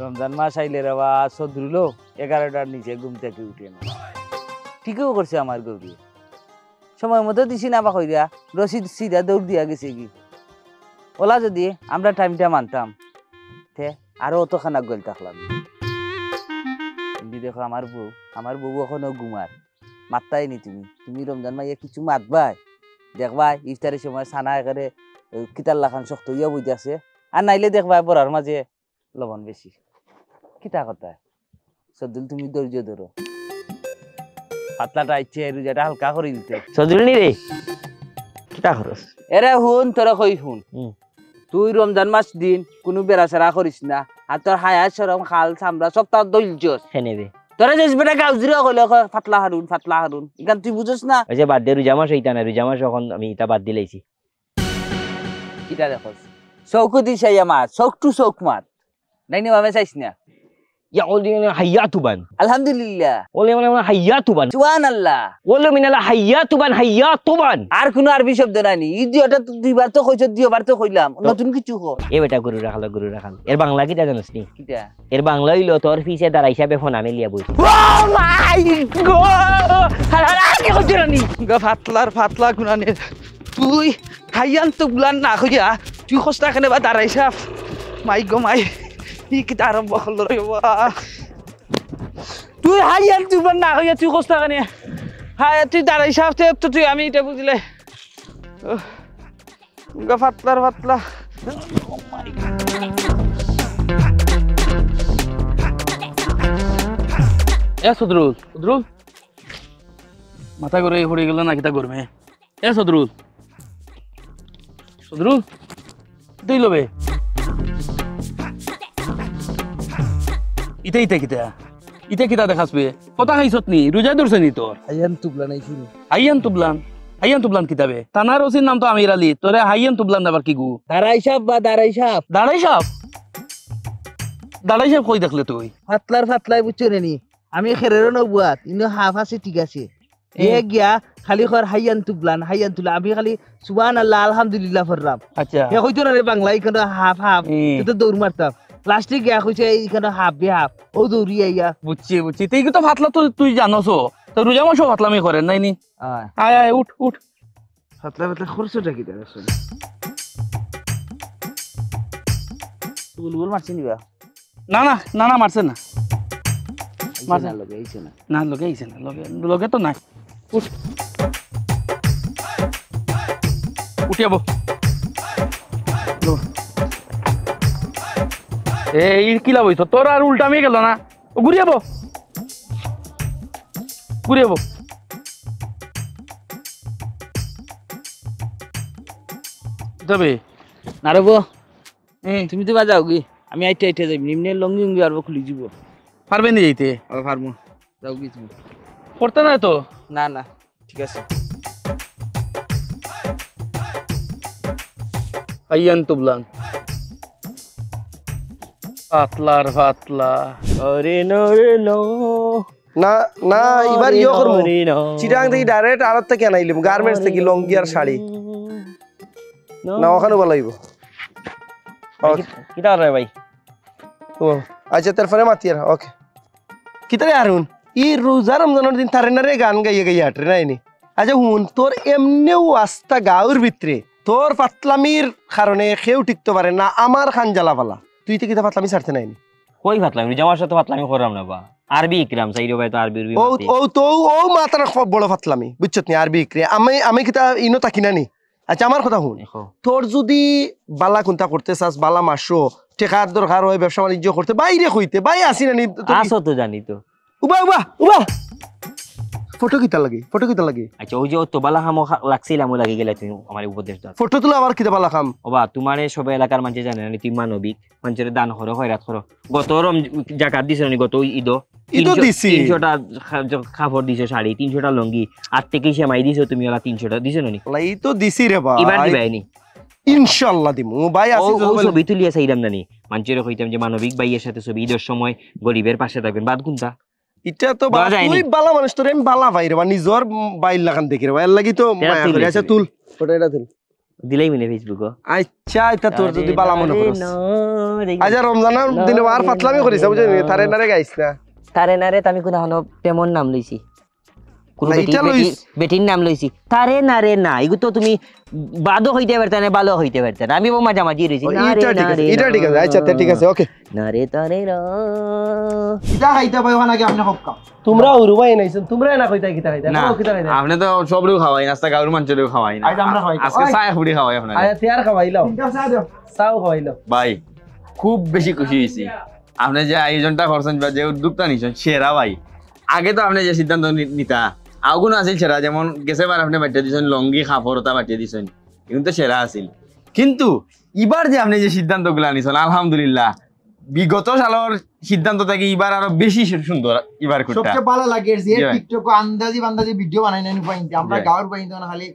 রমজান মাস আইলে রে বা সদরুলো 11টার নিচে ঘুম থেকে উঠে না ঠিকও করছে আমার গৌরী সময় মতো দিছি না বা কইরা রশিদ সিধা দৌড় দিয়া গেছে কি ওলা যদি আমরা টাইমটা মানতাম তে আরো অতখানা গোল থাকলাম কিন্তু দেখো আমার বউ এখনো ঘুমার মাত্তাই নি তুমি রমজান মাইয়া কিছু মাতবাই দেখবাই ইফতারের সময় ছানা একেবারে কিতার লাখান শক্ত ইয়া বইতে আছে আর নাইলে দেখবাই বড়ার মাঝে লবণ বেশি কিতা কথা সদুল তুমি ধৈর্য ধরো পাতলাটা ইচ্ছে রোজাটা হালকা করে দিতে সদুল নি রে কিতা খরচ এরে হুন তোরা কই হুন তুই রমজান মাস দিন কোনো বেড়াচেরা করিস না আর তোর হায়া সরম খাল চামড়া সব তার ধৈর্য হেনেবে তোরা যে বেটা গাউজিরা কইলে ফাতলা হারুন ইখান তুই বুঝছ না ওই যে বাদ দে রোজা মাস হইতা না রোজা মাস এখন আমি ইটা বাদ দিলাইছি কিটা দেখছ চৌকু দিছ আমার চৌক টু চৌক মাত নাইনি ভাবে চাইছ না ইয়া ওলি হাইয়াতুবান আলহামদুলিল্লাহ ওলি মানে হাইয়াতুবান সুবহানাল্লাহ ওলি মিনালা হাইয়াতুবান আর কোন আরবি শব্দ নাই ইদিওটা দুইবার তো কইছ দুইবার তো কইলাম নতুন কিছু কো এ বেটা গরু রাখাল এর বাংলা কিটা জানোস নি কিটা এর বাংলা হইলো তোর পিছে দাঁড়া হিসাবে ফোন আমি লিয়া বই ও মাই গড হারা কি কইরানি ফাতলা গুনানে তুই হাইয়ান তো গুলান না কইয়া তুই খস্তা খানে বা দাঁড়াইছা মাই গো মাই ই কি আরম্ভ হল রে বাবা তুই হাইয়ান তুই না কইয়া তুই খস্তা খানে হায় তুই দাঁড়াইছা তো তুই আমি এটা বুঝলে গা ফাতলা এ সদরুল মাথা করে পড়ে গেল না কিতা করবে এ সদরুল তুই লবে ইতে কিতা দেখাসবে কথা খাইছত নি রোজা ধরছে নি তোর হাইয়ান তুবলান কিতাবে তানার ওসির নাম তো আমির আলী তোরে হাইয়ান তুবলান আবার কি গু দাঁড়াই দাঁড়াই সাহেব কই দেখলে তুই ফাতলাই বুঝছো নি আমি খেরেরও নবুয়াত ইনো হাফ আছে ঠিক আছে এ গিয়া খালি খর হাইয়ান তুলা আমি খালি সুবহানাল্লাহ আলহামদুলিল্লাহ ফরলাম আচ্ছা হে কইতো না রে বাংলা ইখানে হাফ তো দৌড় মারতাম প্লাস্টিক গিয়া কইছে ইখানে হাফ ও দৌড়ি আইয়া বুঝছি তুই তো ফাতলা তো তুই জানোস তো রোজা মাসও ফাতলামি করেন নাই নি আয় উঠ ফাতলা খরচটা কি দেখ বুলবুল মারছি নিবা না মারছে না লগে আইছে না লগে তো নাই উঠিয়াব এই কি লাভ হইছ তোর আর উল্টামি গেল না ঘুরিয়াব যাবে না রে বো তুমি তো বাজাও কি আমি আইতে যাই নিম্নে লঙ্গি আর খুলি যাব পারবে নি যাইতে পারবো যাও কি তুমি করতে নাই তো না ঠিক আছে আইয়ান তুবলান ফাতলা ওরে নরে নো না এবার ইয়ে করবো চিটাং থেকে ডাইরেক্ট আড়ত থেকে আনাইলাম গার্মেন্টস থেকে লঙ্গি আর শাড়ি না ওখানে ভালো হইব কিটা রে ভাই আচ্ছা তারপরে মাতি আর ওকে কিতারে আরুন ই রোজা রমজানের দিন তারে না রে গান গাইয়ে হাঁটে নাইনি আচ্ছা হুন তোর এমনিও আস্তা গাঁর ভিতরে তোর পাতলামির কারণে কেউ টিকতে পারে না আমার খান জ্বালা পালা তুই তো কিতা পাতলামি ছাড়তে নাইনি কই ফাতলামি জামার সাথে ফাতলামি করলাম না বা আরবি ইকরাম সাইরো ভাই তো আরবি ও মাতার বড় ফাতলামি বুঝছত নি আরবি ইকরে আমি কিতা ইনো তাকি না নি আচ্ছা আমার কথা শুন তোর যদি বালা কোনটা করতে চাস বালা মাসো টেকার দরকার হয় ব্যবসা বাণিজ্য করতে বাইরে হইতে বাই আসি না নি আসো তো জানি তো উবা ফটো কিতা লাগে আচ্ছা ওই যে তো বালা খামো লাগছিলাম লাগি গেলে তুমি আমার উপদেশ দাও ফটো তুলে আবার কিতা বালা খাম ওবা তোমারে সব এলাকার মানুষ জানে না তুই মানবিক মানুষের দান করো খয়রাত করো গত জাকাত দিছ নি গত ঈদ দিছি 300টা কাপড় দিছো শাড়ি 300টা লঙ্গি আর থেকে সেমাই দিছো তুমি ওলা 300টা দিছো নি লাই তো দিছি রে বা এবার দিবাইনি ইনশাআল্লাহ দিমু ভাই ও আসি ছবি তুলিয়া চাইলাম নানি মানুষের কইতাম যে মানবিক ভাইয়ের সাথে ছবি ঈদের সময় গরিবের পাশে থাকবেন বাদ কোনটা এটা তো দেওয়া যায়নি। তুই বালা মানুষ তোর আমি বালা ভাই রে বা নিজর বাইর লাগান দেখি রে এর লাগি তো মায়া তুল, করে আচ্ছা তুল ফটো এটা তুল দিলাই মিনে ফেসবুক আচ্ছা এটা তোর যদি বালা মনে করস আচ্ছা রমজানের দিনে আর পাতলামি করিস বুঝলি তারে নারে গাইছ না তারে নারে আমি কোন হনো প্রেমর নাম লইছি কোন না, এটা লইস। বেটির নাম লইছি তারে নারে না এগু তো তুমি বাদও হইতে পারতে না ভালো হইতে পারতে না আমি মাঝামাঝি রইছি এটা ঠিক আছে আচ্ছা ঠিক আছে ওকে নারে তারে না কিতা খাইতে পাই ওখানে আপনি সব কাম তোমরা উরুবাই নাইছেন তোমরা না কইতা কিতা খাইতা না কিতা খাইতা আপনি তো সবরেও খাওয়াই নাস্তা গাঁর মানুষেরও খাওয়াই না আজ আমরা খাই আজকে চায় ফুড়ি খাওয়াই আপনার আয়া তিয়ার খাওয়াইলাও তিনটা চা দিও চাও খাওয়াইলাও ভাই খুব বেশি খুশি হয়েছি আপনি যে আয়োজনটা করছেন বা যে উদ্যোগটা নিছেন সেরা ভাই আগে তো আপনি যে সিদ্ধান্ত নিতা আগুন আছিল সেরা যেমন গেছে বার আপনি বাটিয়ে দিয়েছেন লঙ্গি খাফরতা বাটিয়ে দিয়েছেন এগুলো তো সেরা আছিল কিন্তু এবার যে আপনি যে সিদ্ধান্তগুলো নিছেন আলহামদুলিল্লাহ বিগত সালের সিদ্ধান্ত থেকে এবার আরো বেশি সুন্দর এবার করতে সবচেয়ে ভালো লাগে যে জি ভাই। টিকটক আন্দাজি ভিডিও বানাই নাই পাইতে আমরা জি। গাঁর পাইতে না খালি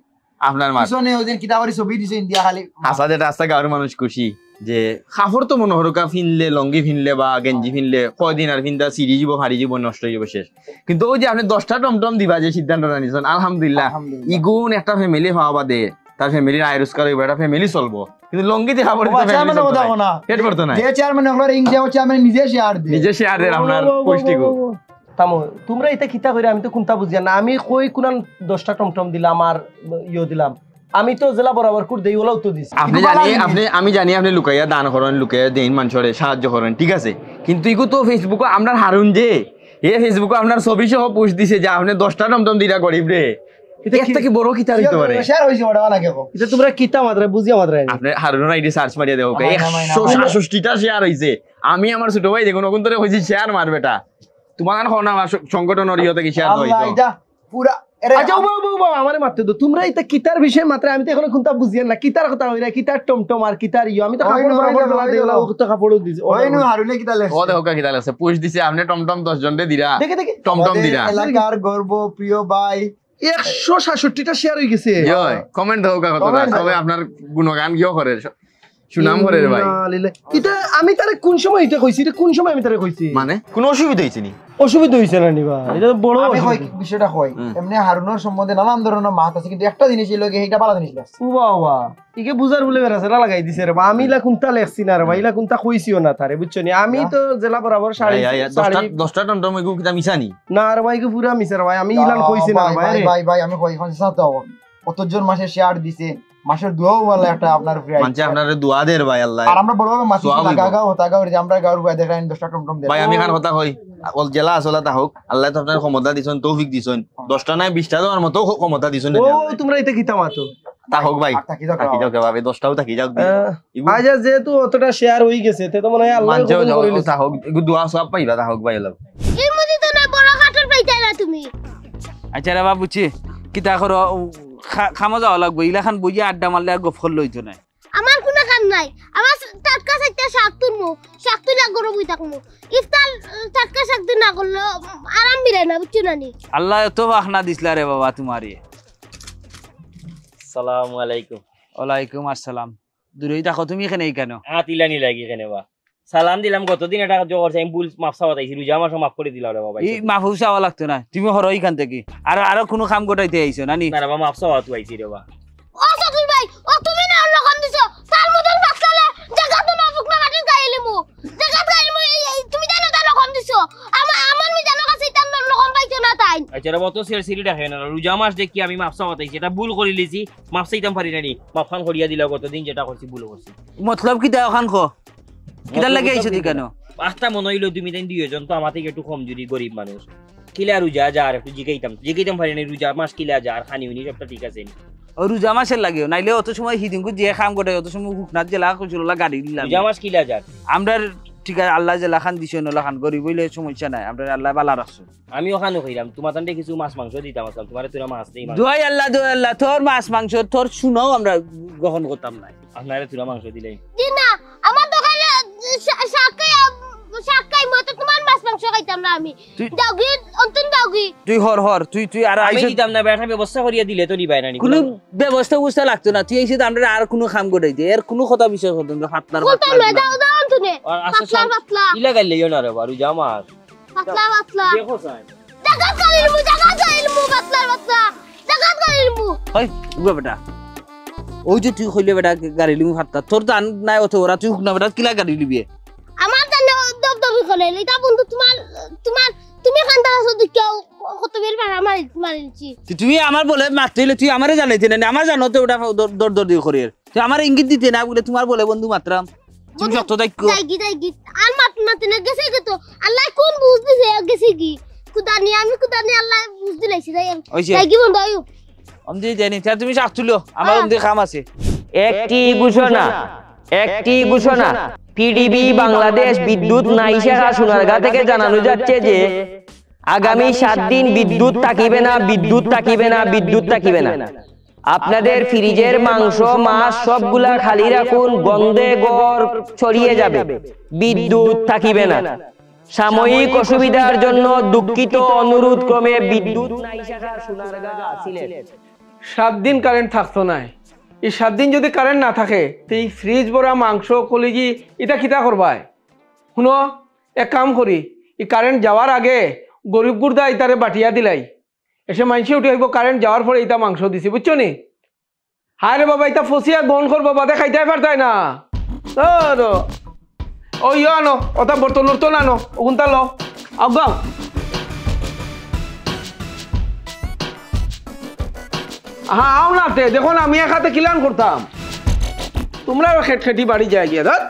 আপনার মা পিছনে ওদিন কিতাবারি ছবি দিছে ইন্ডিয়া খালি আসাদে রাস্তা গাঁর মানুষ খুশি যে খাফর তো মনে হরকা ফিনলে লঙ্গি ফিনলে বা গেঞ্জি ফিনলে কয়দিন আর ফিনতা সিঁড়ি যাব ফাড়ি যাব নষ্ট হয়ে যাব শেষ কিন্তু ওই যে আপনি 10টা টমটম দিবা যে সিদ্ধান্তটা নিছেন আলহামদুলিল্লাহ আলহামদুলিল্লাহ। ইগুন একটা ফ্যামিলি হওয়া বাদে তার ফ্যামিলির আয় রোজগার হইব একটা ফ্যামিলি চলবো কিন্তু লঙ্গি দেখা পড়ে চেয়ারম্যানের কথা কোনা পেট ভরতো না যে চেয়ারম্যান হলো ইন্ডিয়া চেয়ারম্যান নিজে শেয়ার দিয়ে নিজে শেয়ারের আপনার পুষ্টিকু তামো তোমরা এটা কিতা কইরা আমি তো কোনটা বুঝিয়া না আমি কই কোনান 10টা টমটম দিলাম আর ইয়ো দিলাম আমি তো জেলা বরাবর করে দেই ওলাও তো দিছি আমি জানি আপনি লুকাইয়া দান করেন লুকাইয়া দেন মানুষের সাহায্য করেন ঠিক আছে কিন্তু ইগু তো ফেসবুকে আপনার হারুন যে ফেসবুকে আপনার ছবি সহ পোস্ট দিছে যে আপনি 10টা টমটম দিলা গরিব রে এটা কি বড় কিতা হইতে পারে শেয়ার হইছে ওটা না কেও এটা তোমরা কিতা মাত্রা বুঝিয়া মাত্রা আপনি হারুনের আইডি সার্চ মারিয়া দেবো মাইনা, 166টা শেয়ার হইছে আমি আমার ছোট ভাই দেখুন ওখান ধরে হইছে শেয়ার মারবেটা তোমার কোন আমার সংগঠনের ইয়ে থেকে শেয়ার আল্লাহ হইতো এটা পুরা এরে আচ্ছা বাবা আমারে মারতে দো তোমরা এটা কিতার বিষয় মাত্রা আমি তো এখন কোনটা বুঝিয়া না কিতার কথা হইরা কিতার টমটম আর কিতার ইয়ো আমি তো ওই কাপড় নো, বরাবর ওই নো, গলা ওই দেওলা নো। তো কাপড়ও দিছি ওই নো হারুনে কিতা লেখছে ও দেখো কিতা লাগছে পোস্ট দিছে আপনি টমটম 10 জন দিরা দেখে দেখে টমটম আমাদের দিরা এলাকার গর্ব প্রিয় ভাই 166টা শেয়ার হয়ে গেছে জয় কমেন্ট দাও কতটা Comment সবাই আপনার গুণগান কিও করে সুনাম করে রে ভাই এটা আমি তারে কোন সময় এটা কইছি এটা কোন সময় আমি তারে কইছি মানে কোনো অসুবিধা হইছে নি অসুবিধা হইছে না নিবা এটা তো বড় আমি হয় অসুবিধা। বিষয়টা হয় এমনি হারুনের সম্বন্ধে নানান ধরনের মাত আছে কিন্তু একটা জিনিস লগে এইটা ভালো জিনিস লাগছে ও বাবা ইকে বুঝার বলে বেরাছে না লাগাই দিছে রে বা আমি লা কোনটা লেখছি না রে ভাই ইলা কোনটা কইছিও না তারে বুঝছো নি আমি তো জেলা বরাবর শাড়ি 10টা টমটম এগু কিতা মিছানি না রে ভাই কে পুরা মিছার ভাই আমি ইলান কইছি না ভাই রে ভাই আমি কই এখন সাথে কতজন মাসে শেয়ার দিছে মাসের দুয়াও বলে একটা আপনার ফ্রি মানছে আপনারে দোয়া দের ভাই আল্লাহ আর আমরা বড় বড় মাসি সোয়া হইবো। গাগা হতা গাওর যে আমরা গাওর ভাই দেখাইন 10টা টমটম দেয় ভাই আমি খান কথা কই অল জেলা আসলা তা হোক আল্লাহ তো আপনার ক্ষমতা দিছেন তৌফিক দিছেন 10টা নাই 20টা দেওয়ার মতো ক্ষমতা দিছেন ও তোমরা এটা কিতা মাতো তা হোক ভাই আর থাকি যাও থাকি যাও ভাবে 10টাও থাকি যাও আজ যেহেতু অতটা শেয়ার হই গেছে তে তো মনে হয় আল্লাহ মানছেও কবুল যাও করে লিছে। তা হোক এগু দোয়া সব পাইবা তা হোক ভাই আল্লাহ এর মধ্যে তো না বড় কাঠের পাইতে না তুমি আচ্ছা রে বাবুচি কিতা করো খামা যাওয়া লাগবো ইলাখান বুঝিয়ে আড্ডা মারলে আর গফল লইতো না আমার কোনো কাম নাই আমার টাটকা সাইতে শাক তুলমু শাক তুলে গরম হই থাকমু ইফতার টাটকা শাক তুল না করলে আরাম বিরে না বুঝছো না নি আল্লাহ এত বাখনা দিসলা রে বাবা তোমারে আসসালামু আলাইকুম ওয়ালাইকুম আসসালাম দূরেই দেখো তুমি এখানে কেন তিলানি লাগি কেন বা সালাম দিলাম গতদিন এটা জোর আমি ভুল মাফ চাওয়া তাইছি রোজা মাস মাফ করে দিলাম রে বাবা এই মাহফুজ চাওয়া লাগতো না তুমি হরো এইখান থেকে আর কোনো কাম গোটাইতে আইছো নানি না বাবা মাফ চাওয়া তুই আইছি রে বাবা ও সতুল ভাই ও তুমি না লগন দিছো তার মতন বাক্কালে জায়গা তো না ফুকনা কাটে গাইলিমু জায়গা গাইলিমু তুমি জানো তার লগন দিছো আমার মি জানো কাছে তার লগন পাইছো না তাই আচ্ছা রে বতো সির সিরি দেখে না রোজা মাস দেখি আমি মাফ চাওয়া তাইছি এটা ভুল করে লিছি মাফ চাইতাম পারি নানি মাফ খান করিয়া দিলা গতদিন যেটা করছি ভুল করছি মতলব কিতা ওখান খো কিতা লাগে আইছো তুই কেন পাঁচটা মনে হইলো তুমি তাই দুইজন তো আমার থেকে একটু কমজোরি গরিব মানুষ কিলা রোজা যা আর একটু জিগাইতাম পারি না রোজা মাস কিলা যা আর খানি উনি সবটা ঠিক আছে ও রোজা মাসের লাগেও নাইলে অত সময় হিদিনকু যে কাম গোটাই অত সময় হুকনাথ জেলা কচুরলা গাড়ি দিলাম রোজা মাস কিলা যা আমরা ঠিক আছে আল্লাহ জেলা খান দিছে নলা খান গরিব হইলে সমস্যা নাই আমরা আল্লাহ বালা রাখছো আমি ওখানে কইলাম তোমার তান্ডে কিছু মাছ মাংস দিতাম আসলাম তোমার তোরা মাছ দেই দোয়াই আল্লাহ তোর মাছ মাংস তোর শুনাও আমরা গ্রহণ করতাম না আপনারা তোরা মাংস দিলেই জি না আমার দোকানে শাক খাই মতো তোমার মাছ মাংস খাইতাম না আমি তুই- দাওগি অন্তন দাওগি তুই হর তুই আর আমি দিতাম না বেটা ব্যবস্থা করিয়া দিলে তো দিবাই না কোনো ব্যবস্থা লাগতো না তুই এসে আমরা আর কোনো কাম করাই দে এর কোনো কথা বিষয় হতো না ফাতলার কোথায় দাও দাও তুমি পাতলা পাতলা ইলা গাইলে না রে বারু জামাত পাতলা পাতলা দেখো সাই জাগাত করিলমু পাতলা পাতলা জাগাত করিলমু ওই উবা বেটা ওই যে তুই কইলে বেটা গাড়ি লিমু ফাতলা তোর তো নাই অত ওরা তুই হুকনা বেটা কিলা গাড়ি লিবি আমার জানে দবদবি করে এটা বন্ধু তোমার তুমি কান্দা আছো দেখাও কত বের মারিছি তুমি আমার বলে মাত্রইলে তুই আমারে জানাইতে না আমার জানোতে ওটা দর দিয়ে করির তুই আমার ইঙ্গিত দিতে না বলে তোমার বলে বন্ধু মাত্রাম তুমি যত দাইকো যাইগি আর মাত না গেছে তো আল্লাহ কোন বুঝ দিছে গেছে কি কুদানি আল্লাহ বুঝ দিলাইছি যাইগি বন্ধু আয়ু আমি জানি তুমি শাক তুলো আমার ওমদে কাম আছে একটি ঘোষণা পিডিবি বাংলাদেশ বিদ্যুৎ নাই শাখা সোনারগাঁ থেকে জানানো যাচ্ছে যে আগামী 7 দিন বিদ্যুৎ থাকিবে না আপনাদের ফ্রিজের মাংস মাছ সবগুলা খালি রাখুন গন্ধে গড় ছড়িয়ে যাবে বিদ্যুৎ থাকিবে না সাময়িক অসুবিধার জন্য দুঃখিত অনুরোধ ক্রমে বিদ্যুৎ নাই শাখা সোনারগাঁ সিলেট 7 দিন কারেন্ট থাকতো না এই 7 দিন যদি কারেন্ট না থাকে তো এই ফ্রিজ ভরা মাংস কলিজি এটা কিতা করবাই শুনো এক কাম করি এই কারেন্ট যাওয়ার আগে গরিব গুরদা ইতারে বাটিয়া দিলাই এসে মাইনসে উঠে হইব কারেন্ট যাওয়ার পরে ইতা মাংস দিছি বুঝছো নি হায় রে বাবা ইতা ফসিয়া গন করবো বাদে খাইতে পারতাই না ও ইয়ে আনো ওটা বর্তন আনো ওগুনটা লো আগাও হ্যাঁ আও না দেখো না আমি এক হাতে কিলান করতাম তোমরা খেটি বাড়ি যায় গিয়ে ধর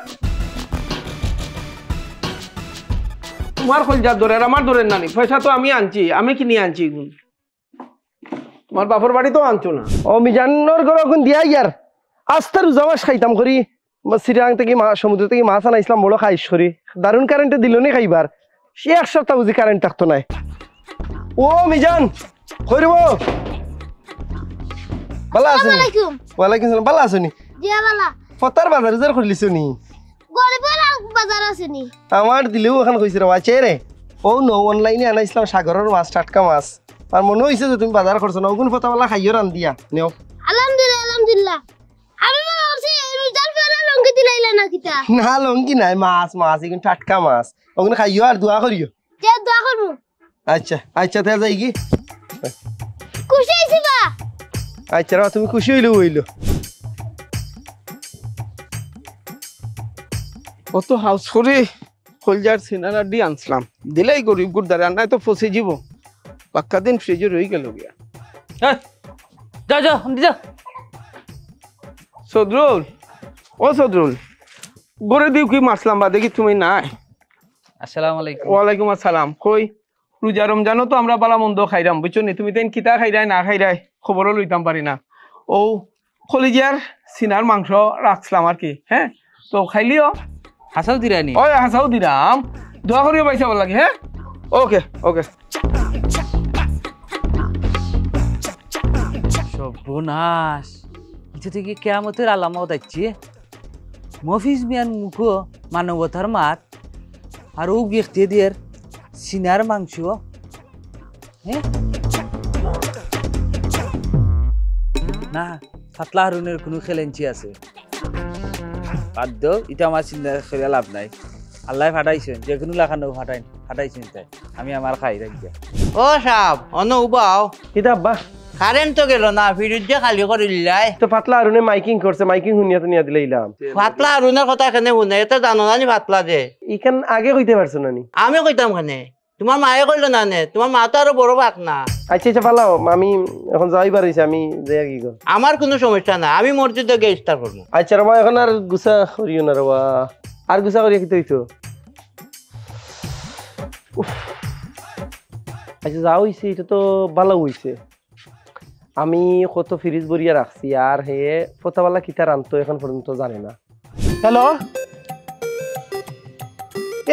তোমার কলজার দরের আমার দরের নানি পয়সা তো আমি আনছি আমি কিনে আনছি তোমার বাপর বাড়ি তো আনছো না ও মিজানোর ঘর এখন দিয়া ইয়ার আস্তে রোজা মাস খাইতাম করি শ্রীরাং থেকে সমুদ্র থেকে মাছ আনাইছিলাম বড় খাইস করি দারুণ কারেন্টে দিল নি খাইবার সে 1 সপ্তাহ বুঝি কারেন্ট থাকতো নাই ও মিজান করিব ভালো আছেন ওয়ালাইকুম সালাম ভালো আছেন জি বালা ফতার বাজার উজার করলিছ নি গরিবের বাজার আছে নি আমার দিলেও এখন কইছে রে আছে রে ও নো অনলাইনে আনাইছিলাম সাগরের মাছ টাটকা মাছ আর মনে হইছে যে তুমি বাজার করছ না ওগুন ফতাওয়ালা খাইও রান দিয়া নেও আলহামদুলিল্লাহ আমি ভাবছি রোজার পরে লঙ্গি দিলাইলা না কিতা না লঙ্গি নাই মাছ এগুন টাটকা মাছ ওগুন খাইও আর দোয়া করিও যে দোয়া করব আচ্ছা তে যাই কি খুশি হইছি বা আচ্ছা রা তুমি খুশি হইলো কত হাউস করে কলজার সিনারা দি আনছিলাম দিলেই গরিব গুরদারে আর নাই তো ফসে যাব পাক্কা দিন ফ্রিজে রয়ে গেল গিয়া যা আমি যা সদরুল গড়ে দিও কি মারছিলাম বা দেখি তুমি নাই আসসালামু আলাইকুম ওয়ালাইকুম আসসালাম কই রোজা রমজানও তো আমরা বালা মন্দ খাইরাম বুঝছো নি তুমি তেন কিতা খাইরাই না খাইরাই খবরও লইতাম পারি না ও কলিজার সিনার মাংস রাখছিলাম আর কি হ্যাঁ তো খাইলিও হাসাও দিরানি ওই হাসাও দিলাম দোয়া করিও পাইছা বল লাগে হ্যাঁ ওকে সর্বনাশ এটা থেকে কেয়ামতের আলামত আছে মফিজ মিয়ান মুখো মানবতার মাত আর ও ব্যক্তি দিয়ে সিনার মাংস হ্যাঁ না পাতলা হারুনের কোনো খেলেঞ্চি আছে বাধ্য এটা আমার চিন্তা করে লাভ নাই আল্লাহ ফাটাইছেন যে কোনো লাখানো ফাটাইছেন তাই আমি আমার খাই রাখি ও সাপ অন উবাও কিতা আব্বা কারেন্ট তো গেল না ফ্রিজ যে খালি করে দিলাই তো পাতলা আরুনে মাইকিং করছে মাইকিং শুনিয়া তো নিয়া দিলাইলাম পাতলা আরুনের কথা কেনে শুনে এটা জানো না নি পাতলা যে ইখান আগে কইতে পারছো না নি আমি কইতাম কেনে তোমার মায়ে কইলো না নে তোমার মা তো আরো বড় বাক না আচ্ছা পালাও আমি এখন যাইবার হইছে আমি যাই কি কর আমার কোনো সমস্যা না আমি মসজিদে গিয়ে ইফতার করবো আচ্ছা রবা এখন আর গুছা করিও না রবা আর গুছা করিয়া কি হইতো আচ্ছা যা হইছে এটা তো ভালো হইছে আমি কত ফ্রিজ ভরিয়া রাখছি আর হে ফতাওয়ালা কিতা রানতো এখন পর্যন্ত জানে না হ্যালো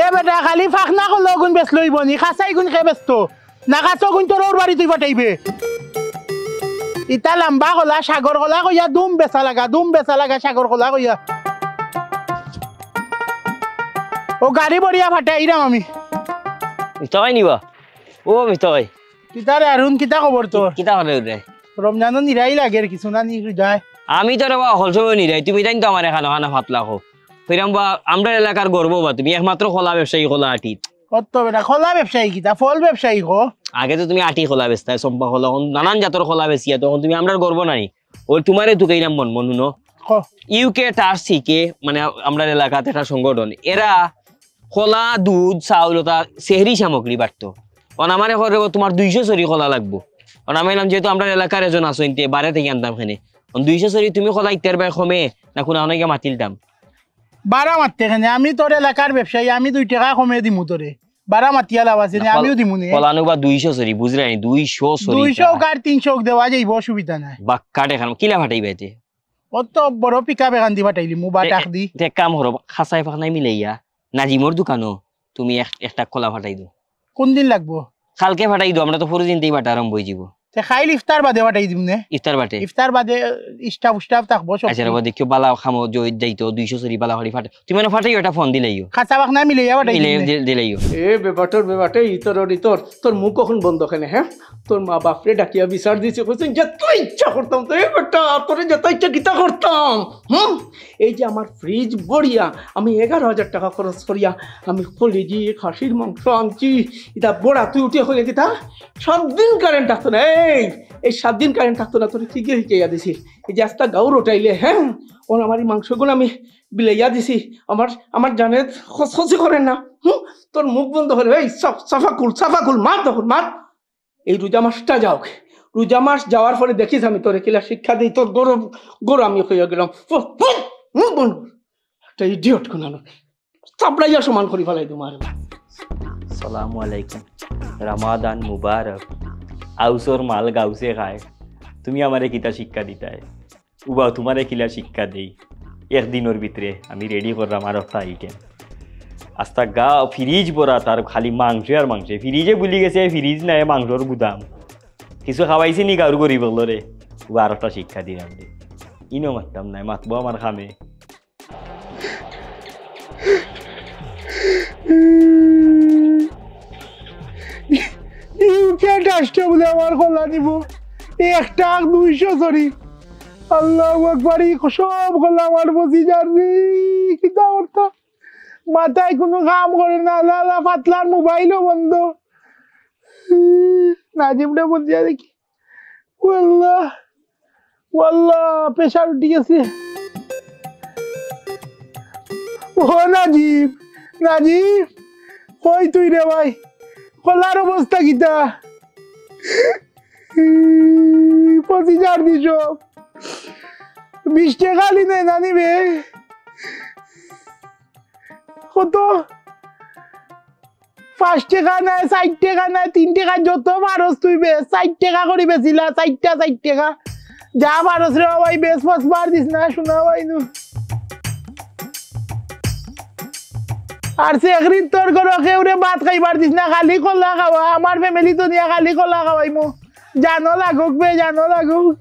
এ বেটা খালি ফাঁক না করলো গুণ বেশ লইব নি খাসাই গুণ খেয়ে ব্যস্ত না খাসো গুণ তোর ওর বাড়ি তুই পাঠাইবে ইতা লম্বা কলা সাগর কলা কইয়া দুম বেচা লাগা সাগর কলা কইয়া ও গাড়ি বড়িয়া ফাটাই ইরাম আমি মিস্টার নিবা ও মিস্টার কিতারে আরুন কিতা খবর তোর কিতা হলে রে রমজানও নিরাই লাগে কিছু না নি যায় আমি তো রে বা হল সময় নিরাই তুমি জানি তো আমার খানা খানা ফাতলা খো ফিরাম বা আমরা এলাকার গর্ব বা তুমি একমাত্র খোলা ব্যবসায়ী খোলা আটি কত বেটা খোলা ব্যবসায়ী কিতা ফল ব্যবসায়ী কো আগে তো তুমি আটি খোলা বেচতা চম্পা খোলা নানান জাতর খোলা বেচিয়া তখন তুমি আমরার গর্ব নাই ওই তোমারে তুকেই নাম মন মনুনো ইউকে টার্সিকে মানে আমরা এলাকাতে একটা সংগঠন এরা খোলা দুধ চাউলতা সেহরি সামগ্রী বাড়তো অনামারে করে তোমার 200 চরি খোলা লাগবো অনামাইলাম যেহেতু আমরা এলাকার এজন আছো ইনতে বারে থেকে আনতাম খানে 200 চরি তুমি খোলা ইত্যার বাই কমে না কোনো অনেকে মাতিলতাম বারা মারতে খানে আমি তোর এলাকার ব্যবসায়ী আমি 2 টাকা কমে দিমু তোরে বারা মাতিয়া লাভ আছে না আমিও দিমু নে খোলানো বা 200 চরি বুঝলাই 200 চরি 200 কার 300 দেওয়া যাইব অসুবিধা নাই বাক্কাটে খান কিলা ফাটাই বাইতে কত বড় পিকআপ এখান দি ফাটাইলি মু বা টাক দি তে কাম করো খাসাই ফাকনাই মিলাইয়া নাজিমর দোকানো তুমি একটা খোলা ফাটাই দাও কোন দিন লাগবো কালকে ফাটাই দাও আমরা তো পরদিনতেই বাটা আরম্ভ হয়ে যাব তে খাইল ইফতার বাদে ফাটাই দিম নে ইফতার বাদে স্টাফ থাকবো সব আচ্ছা রবা দেখিও বালা খামো জয় যাইতো 200 চরি বালা হরি ফাটে তুমি না ফাটাইও এটা ফোন দিলাইও খাসা বাকনা মিলাইয়া ফাটাই দিলাইও এ বেবাটে তোর মুখ কখন বন্ধ খানে হ্যাঁ তোর মা বাপরে ডাকিয়া বিচার দিছে কইছেন যত ইচ্ছা করতাম তো এ বেটা তোরে যত ইচ্ছা কিতা করতাম এই যে আমার ফ্রিজ বড়িয়া আমি 11,000 টাকা খরচ করিয়া আমি কলিজি খাসির মাংস আনছি এটা বড়া তুই উঠে হয়ে কিতা 7 দিন কারেন্ট থাকতো না এই 7 দিন কারেন্ট থাকতো না তোর ঠিকই হিকাইয়া দিছি এই যে আস্তা গাউর উঠাইলে হ্যাঁ ওর আমার এই মাংসগুলো আমি বিলাইয়া দিছি আমার জানে খসখসি করেন না তোর মুখ বন্ধ করে এই সাফা কুল মাত তখন মাত এই রোজা মাসটা যাও রোজা মাস যাওয়ার পরে দেখিস আমি তোরে কিলা শিক্ষা দিই তোর গরু আমি হইয়া গেলাম মুখ বন্ধ একটা ইডিয়ট কোনানো চাপড়াইয়া সমান করি ফেলাই তোমার সালামু আলাইকুম রমাদান মুবারক আউসর মাল গাউসে খায় তুমি আমারে কিতা শিক্ষা দিতায় উবা তোমারে কিলা শিক্ষা দেই একদিনের ভিতরে আমি রেডি করলাম আর একটা আইটেম আস্তা গা ফ্রিজ ভরা তার খালি মাংস আর মাংস ফ্রিজে বুলি গেছে ফ্রিজ নাই মাংসর গুদাম কিছু খাওয়াইছে নি গাউর গরিব রে উবা আর একটা শিক্ষা দিলাম রে ইনো মারতাম নাই মাতবো আমার খামে বলে আমার খোলা নিব 1 টাকা 200 সরি আল্লাহু আকবার সব খোলা আমার বসি যাবি কিতা করতা মাথায় কোনো কাম করে না লালা পাতলার মোবাইলও বন্ধ নাজিমটা বলছিয়া দেখি ওয়াল্লাহ ওয়াল্লাহ প্রেশার উঠে গেছে ও নাজিব কই তুই রে ভাই খোলার অবস্থা কিতা 25,000 দিছ 20 টাকা লিনে না নিবে কত 5 টাকা নাই 60 টাকা নাই 3 টাকা যত পারস তুই বেশ 60 টাকা করে বেচিলা 60 টাকা যা পারস রে ভাই বেশ 5 বার দিস না শোনা ভাই নু আর সে একদিন তোর ঘর কেউরে ভাত খাইবার দিস না খালি কলা খাওয়া আমার ফ্যামিলি তো নিয়ে খালি কলা খাওয়াই মো জানো লাগুক বে জানো লাগুক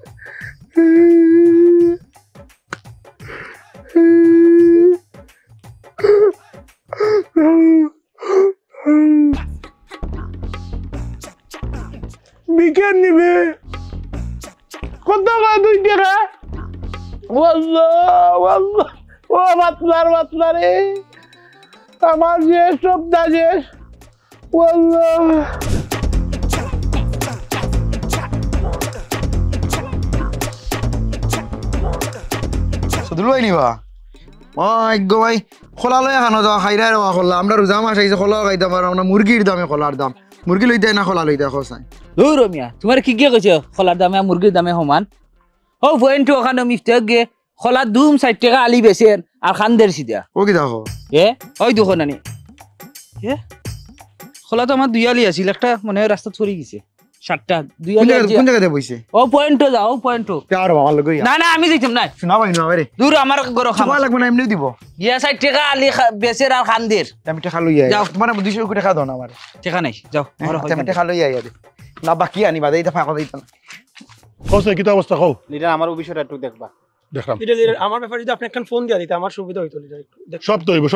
বিকেল নিবে কত 2 টাকা ওয়াল্লাহ ওয়াল্লাহ ও বাতলার রে আমার যে সবটা যে ওয়াল্লাহ সুদুল ভাই নিবা ভাই খোলা লয় খানো যাওয়া খাইরা রওয়া খোলা আমরা রোজা মাস আইছে খোলা খাইতে পারো আমরা মুরগির দামে খোলার দাম মুরগি লইতে না খোলা লইতে খসাই দূর রমিয়া তোমার কি কইছো খোলার দামে আর মুরগির দামে সমান ও পয়েন্ট ওখানে মিস্টেক গে খোলা দুম 60 টাকা আলি বেচেন আর খানদের সিধা ও কি দেখো ওই দেখো নানি খোলা তো আমার 2 আলি আছিল একটা মনে হয় রাস্তা ছড়ি গেছে 7টা 2 আলি কোন জায়গাতে বইছে ও পয়েন্ট যাও পয়েন্ট আর বাবা লাগই না আমি দিতাম না শোনা ভাই না রে দূর আমার গরো খাওয়া লাগবে না এমনি দিব 60 টাকা আলি বেচের আর খানদের আমি টাকা লই আই তোমার 200 টাকা দাও না আমার টাকা নাই যাও আমি টাকা লই আই না বাকি আনি বাদে এটা ফাঁকা দিতাম কসে কি অবস্থা কও লিডার আমার বিষয়টা একটু দেখবা দেখলাম লিডার আমার ব্যাপারে যদি আপনি একটা ফোন দিয়া দিতে আমার সুবিধা হইতো লিডার সব তো হইব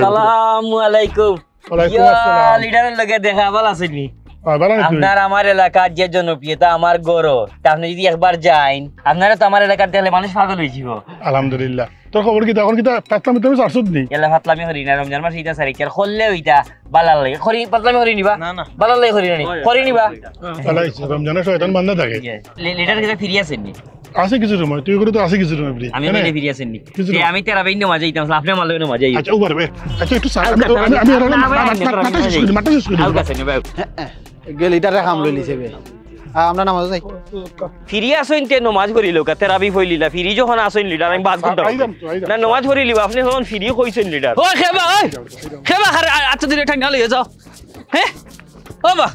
সালামু আলাইকুম ওয়ালাইকুম আসসালাম লিডারের লগে দেখা ভালো আছে নি আপনার আমার এলাকার যে জনপ্রিয়তা আমার গড় তা আপনি যদি একবার যাইন আপনারা তো আমার এলাকার দেখলে মানুষ পাগল হয়েছিল আলহামদুলিল্লাহ তোর খবর কি তখন কি পাতলামি তুমি চারশো নি এলা ফাতলামি হরি না রমজান মাস ইটা সারি কেন করলে ওইটা বালার লাগে খরি পাতলামি হরি নিবা না না বালার লাগে হরি না খরি নিবা রমজানের শয়তান বান্ধা থাকে লিডার কিছু ফিরি আছেন নি আছে কিছু সময় তুই করে তো আছে কিছু সময় আমি মানে ফিরি আছেন নি আমি তেরা বাইন নামাজ যাইতাম আপনি আমার লগে নামাজ যাইও আচ্ছা ওবার আচ্ছা একটু আমি মাথা শেষ করি আউ কাছে নেবা গেলিটারে কাম লই লিছে বে আমরা নামাজ যাই ফিরি আসইন তে নামাজ করি লোকা তেরাবি হইলিলা ফিরি যখন আসইন লিডার আমি বাদ করতাম না নামাজ করি লিবা আপনি যখন ফিরি কইছেন লিডার ও খেবা আরে আচ্ছা দিলে ঠান্ডা লইয়া যাও হ্যাঁ ও বা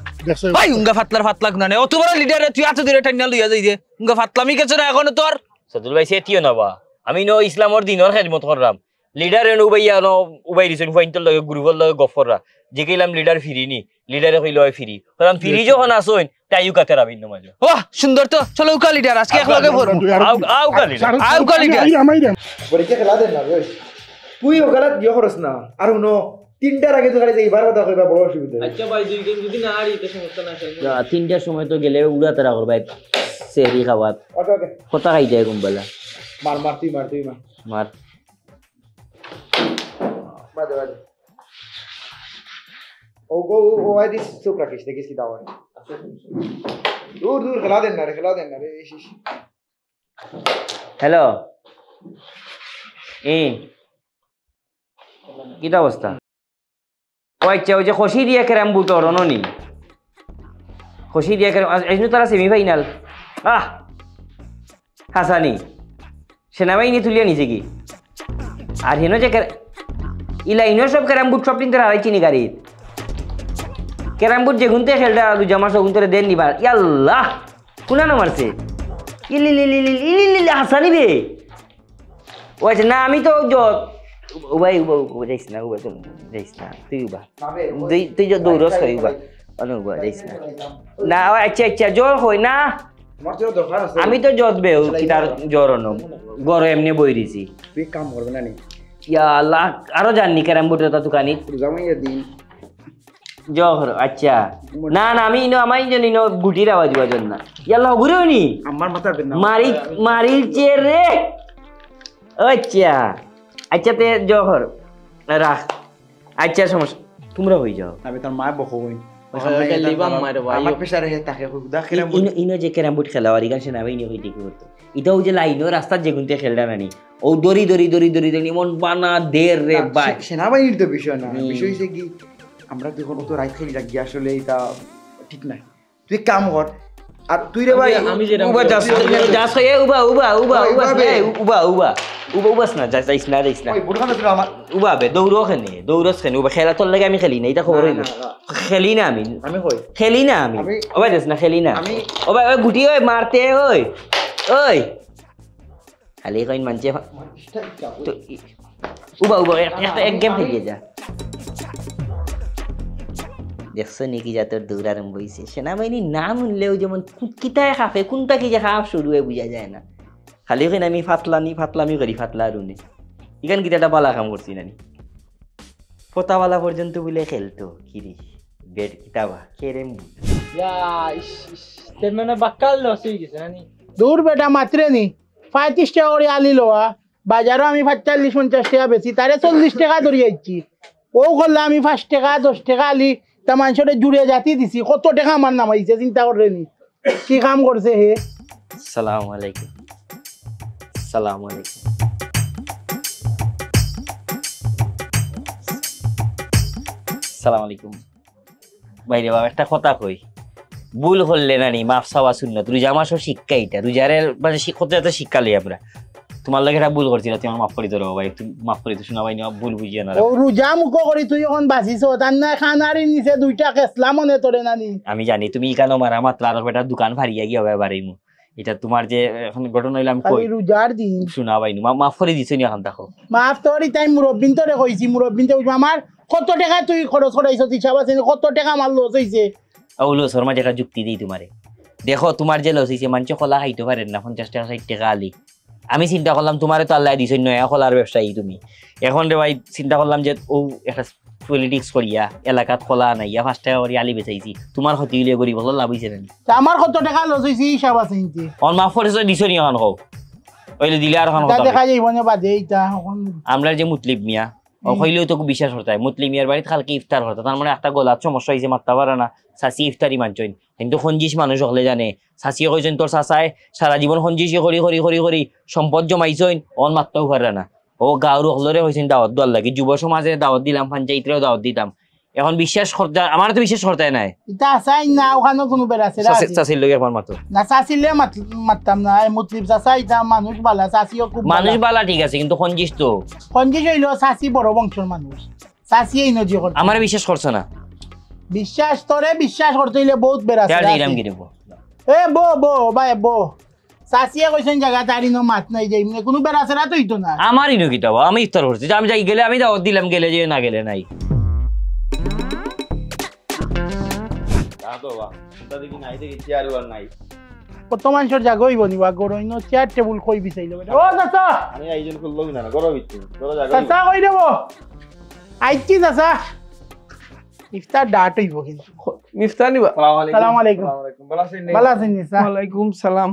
ভাই উঙ্গা ফাতলা গুনানে ও তোমার লিডার তুই আচ্ছা দিলে ঠান্ডা লইয়া যাই দে উঙ্গা ফাতলামি কেছ না এখন তোর সদুল ভাই সেটিও না বা আমি নো ইসলামর দিনর খেদমত করলাম লিডার এনো ভাইয়া নো উবাই দিছেন ফাইনতল লগে গ্রুপর লগে গফররা যে কইলাম লিডার ফিরি নি লিডারে কইলো ফিরি কারণ ফিরি যখন আসইন তাই ইউ কাতেরা বিন্ন মাঝে ও সুন্দর তো চলো উকা লিডার আজকে এক লগে ভরব আউ কা লিডার পরীক্ষা খেলা দেন না ভাই তুই ওখানে দিও খরচ না আর উনো তিনটার আগে তো খালি এইবার কথা কইবা বড় অসুবিধা আচ্ছা ভাই দুই দিন যদি না আড়ি তো সমস্যা না স্যার তিনটার সময় তো গেলে উড়া তারা করবা সেহরি খাওয়াত ওকে ওকে কত খাই যায় গুমবেলা মার তুই মার মার বাদে ও আই দিস চুপ রাখিস দেখিস কি দাওয়া দূর খেলা দেন না রে ইস হ্যালো কিটা অবস্থা ও আচ্ছা ওই যে খসি দিয়া ক্যারাম বুটর অননি খসি দিয়া ক্যারাম আজনু তারা সেমিফাইনাল হাসানি সেনাবাহিনী তুলিয়া নিছে কি আর হেন যে ইলা ইনো সব ক্যারাম বুট সব তিনটা হারাইছি নি গাড়িত ক্যারাম বুট যে গুনতে খেলটা দুই মাস গুনতে দেন নিবার ইয়াল্লাহ কোনা না মারছে ইলি হাসানি বে ও আচ্ছা না আমি তো উবাই যাইস না উবা যাইস না তুই উবা তুই দৌড়স করি উবা অনুবা যাইস না না আচ্ছা জ্বর হয় না আমি তো জতবে কি তার জ্বর অনম গরম এমনি বই দিছি তুই কাম করবে না নি ইয়া আল্লাহ আরো জাননি ক্যারাম বোর্ডে তো দোকানি জামাইয়া দিন জ্বর আচ্ছা না আমি আমার জানি না গুটির আওয়াজ বাজন না ইয়াল্লাহ ঘুরেও নি আমার মাথা না মারিছে রে আচ্ছা তে জ্বর রাখ আচ্ছা সমস্যা তোমরা হয়ে যাও আমি তোর মা বকো হই আমার পেশারে তাকে ইনো যে ক্যারাম বোর্ড খেলা আর এখানে সেনাবাহিনী হইতে কি করতো এটাও যে লাইনও রাস্তার যে গুনতে খেলটা নানি ও দড়ি মন বানা দের রে ভাই সেনাবাহিনীর তো বিষয় না বিষয় হচ্ছে কি আমরা যখন অত রাইট খেলি রাখি আসলে এটা ঠিক নাই তুই কাম কর আর তুই রে ভাই আমি যেটা যাস উবা না যাইস না ওই বুড়খানা তুই আমার উবা বে দৌড়স খেনে উবা খেলা তোর লাগে আমি খেলি না এটা খবর হইলো খেলি না আমি কই খেলি না আমি ওবাই যাস না খেলি না ওবাই ওই গুটি ওই মারতে ওই খালি কইন মানছে উবা একটা এক গেম খেলিয়ে যা দেখছো নাকি যা তোর দৌড় আরম্ভ হয়েছে সেনাবাহিনী নাম উনলেও যেমন কিতায় খাফে কোনটা কি যে খাফ শুরু হয়ে বোঝা যায় না খালি ওখানে আমি ফাতলামি করি ফাতলা আর উনি এখান কিতাটা পালা কাম করছি নানি পোতাওয়ালা পর্যন্ত বলে খেলতো কিরি বেড কিতাবা কেরেম মানে বাক্কাল লস হয়ে গেছে নানি দূর বেটা মাত্রে নি 35 টাকা করে আলি লওয়া বাজারও আমি 45-50 টাকা বেশি তারে 40 টাকা ধরে যাচ্ছি ও করলে আমি 5 টাকা 10 টাকা আলি তা মানুষের জুড়ে জাতি দিছি কত টাকা আমার নামাইছে চিন্তা করে নি কি কাম করছে হে সালাম আলাইকুম বাইরে বাবা একটা কথা কই ভুল করলে নানি মাফ চাওয়া সুন্নত রোজা মাসও শিক্ষা এটা রোজারের মানে কত এত শিক্ষা লই আমরা তোমার লাগে এটা ভুল করছি তুমি মাফ করে দেবো ভাই তুমি মাফ করে তো শোনা ভাই ভুল বুঝিয়ে না ও রোজা মুখ করি তুই এখন বাঁচিস তার না খানারি নিচে 2টা কেসলা মনে তোরে নানি আমি জানি তুমি কেন মারা মাত্র আর একটা দোকান ভারিয়া গিয়ে হবে বাড়ি মু এটা তোমার যে এখন ঘটনা হইলাম কই রোজার দিন শোনা ভাই মাফ করে দিছো নি এখন দেখো মাফ তোরই তাই মুরব্বিন তোরে কইছি মুরব্বিন তো আমার কত টাকা তুই খরচ করাইছো হিসাব আছে কত টাকা আমার লস হইছে ওলো শর্মা যেটা যুক্তি দিই তোমারে দেখো তোমার যে লস হইছে মানুষ খোলা খাইতে পারেন না 50 টাকা 60 টাকা আলি আমি চিন্তা করলাম তোমারে তো আল্লাহ দিছ নয়া খোলার ব্যবসায়ী তুমি এখন রে ভাই চিন্তা করলাম যে ও একটা পলিটিক্স করিয়া এলাকাত খোলা নাইয়া 5 টাকা করে আলি বেচাইছি তোমার ক্ষতি হইলে গরিব হলো লাভ হইছে না আমার কত টাকা লস হইছে হিসাব আছে ইনতে অন মাফ করেছ দিছো নি এখন কও ওইলে দিলে আর এখন তা কথা দেখা যাইব না বাদে এইটা এখন আমরা যে মুতলিব মিয়া ও কইলেও তো বিশ্বাস করতে হয় মুতলিব মিয়ার বাড়িতে কালকে ইফতার হতো তার মানে একটা গলার সমস্যা হইছে মারতে পারে না সাসি ইফতারি মানছেন কিন্তু খঞ্জিস মানুষ হলে জানে সাসিয়ে কইছেন তোর সাসায় সারা জীবন খঞ্জিসি করি সম্পদ জমাইছেন অন মারতেও পারে না ও গাঁর হলরে হয়েছেন দাওয়াত দল লাগে যুব সমাজে দাওয়াত দিলাম পঞ্চায়েতেও দাওয়াত দিতাম এখন বিশ্বাস করতে আমার তো বিশ্বাস করতে নাই এটা আসাই না ওখানে কোনো বেড়াছে চাষির লোক একবার মাত্র না চাষিলে মারতাম না মুসলিম চাষা এটা মানুষ বালা চাষিও খুব মানুষ বালা ঠিক আছে কিন্তু খঞ্জিস তো খঞ্জিস হইল চাষি বড় বংশের মানুষ চাষি এই নজি করতে আমার বিশ্বাস করছে না বিশ্বাস তোরে বিশ্বাস করতে হইলে বহুত বেড়াছে এ বো বো ভাই বো চাষিয়ে কইছেন জায়গা তারি ন মাত নাই যাই কোনো বেড়াছে না তো হইতো না আমার ইনো কি তাও আমি ইফতার করছি আমি যাই গেলে আমি দাওয়াত দিলাম গেলে যে না গেলে নাই কত মানুষের জায়গা হইব নিবা গরইন চেয়ার টেবুল কই বিছাইলো ও চাচা আমি আইজন খুললো না গরো বিচ্ছি গরো জায়গা চাচা কই দেব আইছি চাচা ইফতার ডাট হইব কিন্তু মিফতা নিবা আসসালামু আলাইকুম ভালো আছেন নিসা ওয়ালাইকুম সালাম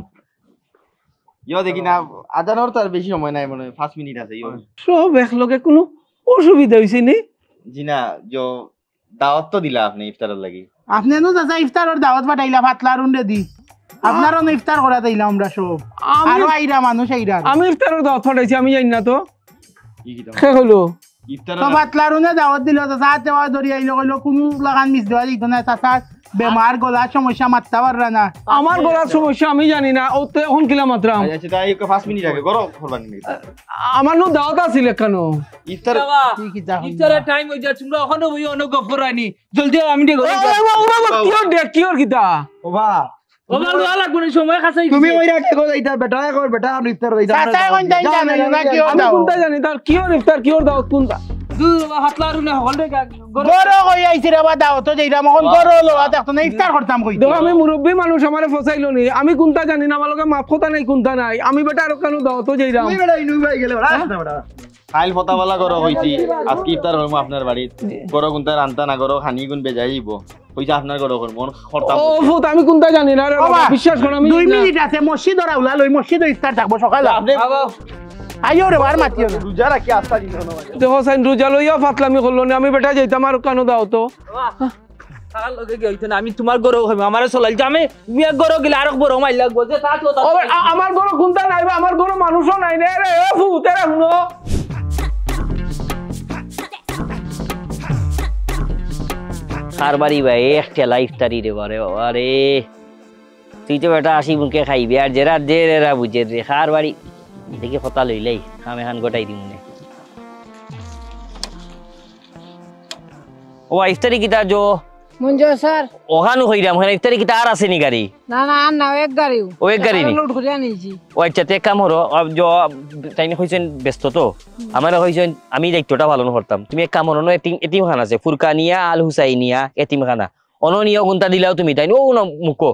ইয়ো দেখি না আদানোর তো আর বেশি সময় নাই মনে 5 মিনিট আছে ইয়ো সব একলগে কোনো অসুবিধা হইছে নি জি না जो দাওয়াত তো দিলা আপনি ইফতারের লাগি আপনি নো চাচা ইফতারের দাওয়াত পাঠাইলা পাতলা রুন্ডে দি আপনারও ইফতার করা দিলাম আমরা সব আর আইরা মানুষ আইরা আমি ইফতারের দাওয়াত পাঠাইছি আমি জানি না তো কে হলো ইফতার তো পাতলা রুন্ডে দাওয়াত দিল চাচা দেওয়া ধরি আইলো কইলো কোনো লাগান মিস দেওয়া দিত না চাচা বেমার গলা সমস্যা মারতে পাররা না আমার গলার সমস্যা আমি জানি না ও তো এখন কিলা মাত্রাম আচ্ছা তাই 5 মিনিট আগে গরো করবানি আমার নো দাওয়াত আছিল কেন ইফতার ইফতারের টাইম হই যা তোমরা এখনো ওই অনুগপ করানি জলদি আমি দে কিওর কিতা ওবা ওবা লালা কোন সময় খাসাই তুমি ওইরা কে কই যাইতা বেটা কর বেটা আমি ইফতার যাইতা চাচা কোন তাই জানে না কি আমি কোনটা জানি তার কিওর ইফতার কিওর দাওয়াত কোনটা হাতলারুনে হলরে গরো কই আইছি রে বা দাওয়াত যাইরা মখন গরো লওয়া দেখতো না ইফতার করতাম কই দেখো আমি মুরব্বী মানুষ আমারে ফসাইলো নি আমি কোনটা জানি না আমার লগে মাফ কথা নাই কোনটা নাই আমি বেটা আর কেন দাওয়াত যাইরা তুমি বেটা ইনু ভাই গেলে বেটা বেটা ফাইল ফতাওয়ালা গরো হইছি আজকে ইফতার হইমু আপনার বাড়ি গরো কোনটা রান্তা না গরো খানি গুন বেজাইব কইছা আপনার গরো করব মন খরতাম ও ফুত আমি কোনটা জানি না রে বিশ্বাস করো আমি 2 মিনিট আছে মসজিদ রাউলা লই মসজিদ ইফতার থাকবো সকালে আপনি আইও রে বার মাতিও না রোজা রাখি আস্তা দিন না দেখো সাইন রোজা লইয়া ফাতলামি করলো না আমি বেটা যাইতাম আর কেন দাও তো তার লগে গইতো না আমি তোমার গরো হইম আমারে চলাই আমি মিয়া গরো গিলা আর বড় মাইল লাগবো যে তা তো আমার গরো কোনটা নাই আমার গরো মানুষও নাই রে রে ও ফুত রে হুনো আর বাড়ি ভাই একটা ইফতারি রে বারে আরে তুই তো বেটা আসি মুখে খাইবি আর জেরা জেরা বুঝে রে খার বাড়ি দেখি কথা লইলাই আমি হান গোটাই দিই মনে ও ইফতারি কিতা জো মঞ্জু স্যার ওখানে হইরাম ওখানে ইফতারি কিতা আর আছে নি গাড়ি না না আর না এক গাড়ি ও এক গাড়ি নি লোড করে আনিছি ও আচ্ছা তে কাম হলো জো তাইনি কইছেন ব্যস্ত তো আমারে কইছেন আমি দায়িত্বটা পালন করতাম তুমি এক কাম হলো না এতিমখানা আছে ফুরকানিয়া আল হুসাইনিয়া এতিমখানা অননিয়া গুনতা দিলাও তুমি তাই ও না মুকো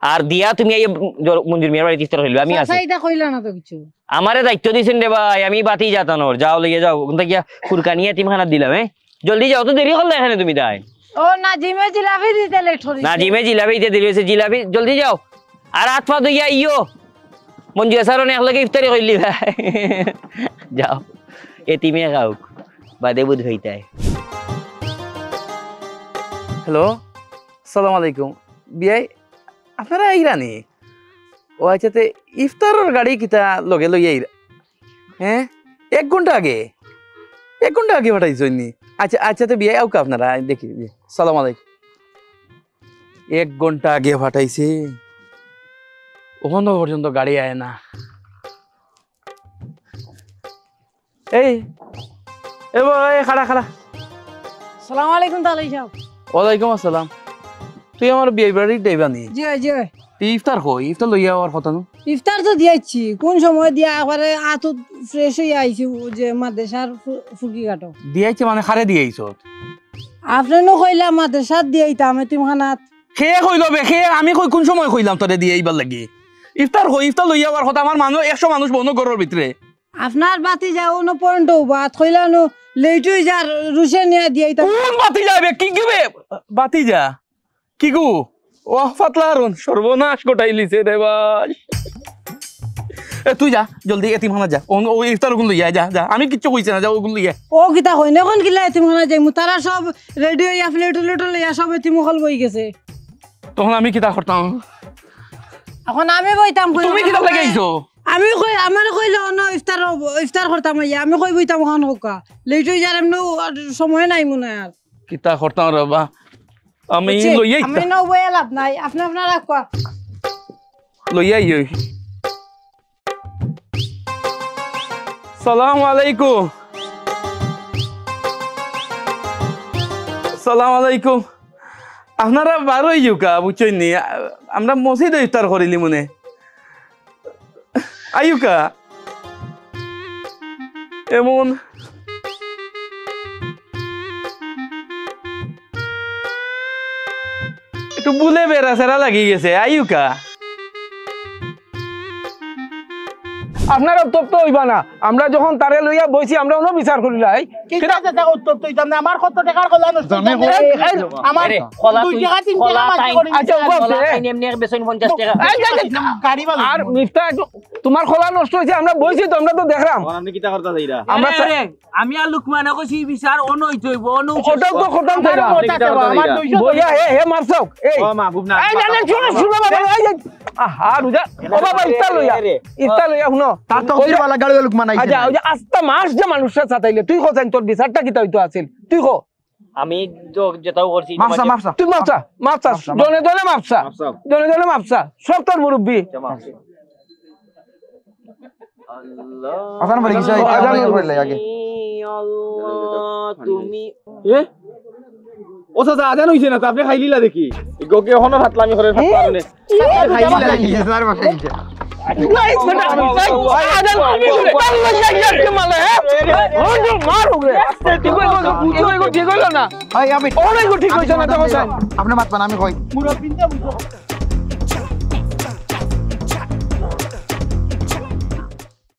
আর দিয়া তুমি এই মঞ্জুর মিয়ার বাড়িতে ইফতার হইলো আমি আছি এটা কইলা না তো কিছু আমারে দায়িত্ব দিছেন রে ভাই আমি বাতি যাতানোর যাও লইয়া যাও কোনটা গিয়া ফুরকানিয়া এতিমখানা দিলাম জলদি যাও তো দেরি করলে এখানে তুমি তাই ও নাজিমে জিলাপি দিতে লেট হইছে নাজিমে জিলাপি দিতে দিয়েছে জিলাপি জলদি যাও আর হাত পা ধুইয়া ইয়ো মঞ্জু সারনে একলগে ইফতারি কইলি ভাই যাও এতিমে খাও বাদে বুধ হইতায় হ্যালো আসসালামু আলাইকুম বিয়াই আপনারা আইরানি ও আচ্ছা তে ইফতারের গাড়ি কিতা লগে লইয়া হ্যাঁ 1 ঘন্টা আগে পাঠাইছনি আচ্ছা আচ্ছা তো বিয়াই আউকা আপনারা দেখি সালাম আলাইকুম 1 ঘন্টা আগে পাঠাইছে ওখানে পর্যন্ত গাড়ি আয় না এই এ ভাই খাড়া আসসালামু আলাইকুম তালাই সাহেব ওয়ালাইকুম আসসালাম তুই আমার বিয়ে বাড়ি দেবানি জি জি ইফতার কই ইফতার লইয়া আর কথা না ইফতার তো দিয়েছি কোন সময় দিয়া একবারে আতো ফ্রেশ হয়ে আইছি যে মাদ্রাসার ফুকি কাটো দিয়েছে মানে খারে দিয়েছো আপনি নো কইলা মাদ্রাসাত দিয়েইতাম এতিমখানাত খে কইলো বে খে আমি কই কোন সময় কইলাম তোরে দিয়ে এইবার লাগি ইফতার কই ইফতার লইয়া আর কথা আমার মানুষ 100 মানুষ বন্ধ ঘরের ভিতরে আপনার বাতি যাও না পয়েন্ট ভাত কইলানো লেটুই যার রুশে নিয়ে দিয়ে কোন বাতি যাবে কি গবে বাতি যা কি গো ও ফাতলা হারুন সর্বনাশ গোটাই লিছে রে ভাই এ তুই যা জলদি এতিমখানা যা ও ইফতার গুলো লইয়া যা যা আমি কিচ্ছু কইছি না যা ওগুলো লইয়া ও কিতা কই না কোন কিলা এতিমখানা যাইমু তারা সব রেডিও ইয়া প্লেট লইয়া সব এতিমখাল বই গেছে তখন আমি কিতা করতাম এখন আমি বইতাম তুমি কিতা লাগাইছো আমি কই আমার কইল না ইফতার করতাম আমি কই বইতাম খান হোকা লেটুই যার এমন সময় নাই মনে আর কিতা করতাম রবা আমি লইয়াই আমি না বই লাভ নাই আপনি আপনারা রাখবা লইয়াই সালাম আলাইকুম সালাম আলাইকুম আপনারা বারোই যুকা বুঝছেন নি আমরা মসজিদে ইফতার করিলি মনে আয়ুকা এমন একটু বুলে বেড়া সেরা লাগি গেছে আয়ুকা আপনারা উত্তপ্ত হইবা না আমরা যখন তারে লইয়া বইছি আমরা অন্য বিচার করি লাই ঠিক আছে তা উত্তপ্ত হইতাম না আমার কত টাকার কলা নষ্ট আমার 2 টাকা 3 টাকা মাছ করি আচ্ছা এমনি বেসন 50 টাকা গাড়ি বালা আর মিফতা তোমার খোলা নষ্ট হইছে আমরা বইছি তো আমরা তো দেখলাম আপনি কিতা করতা যাইরা আমরা আমি আর লুকমানে কইছি বিচার অন হইতে হইব অন ওটাও তো খতম কইরা আমার 200 বইয়া হে মারছক এই ও মাহবুব না এই জানেন শুনো বাবা এই আহা রুজা ও বাবা ইফতার লইয়া শুনো তার তো কইরা বালা গাড়ি লোক মানাইছে আচ্ছা ওই যে আস্তা মাস যে মানুষের সাথাইলে তুই কোথায় তোর বিচারটা কিতা হইতো আছিল তুই কো আমি যেটাও করছি মাপসা তুই মাপসা জনে মাপসা সব তোর মুরব্বি আসান বলে কিছু আজান পড়লে আগে তুমি ও চাচা আজান হইছে না তো আপনি খাইলিলা দেখি গকে এখনো ভাতলামি করে ফাতলানে খাইলা গিয়ে স্যার বাসা গিয়ে ঠিক হইল না ভাই আমি ঠিক হইছে না আপনি মাতবান আমি কই মুরব্বিনটা বুঝো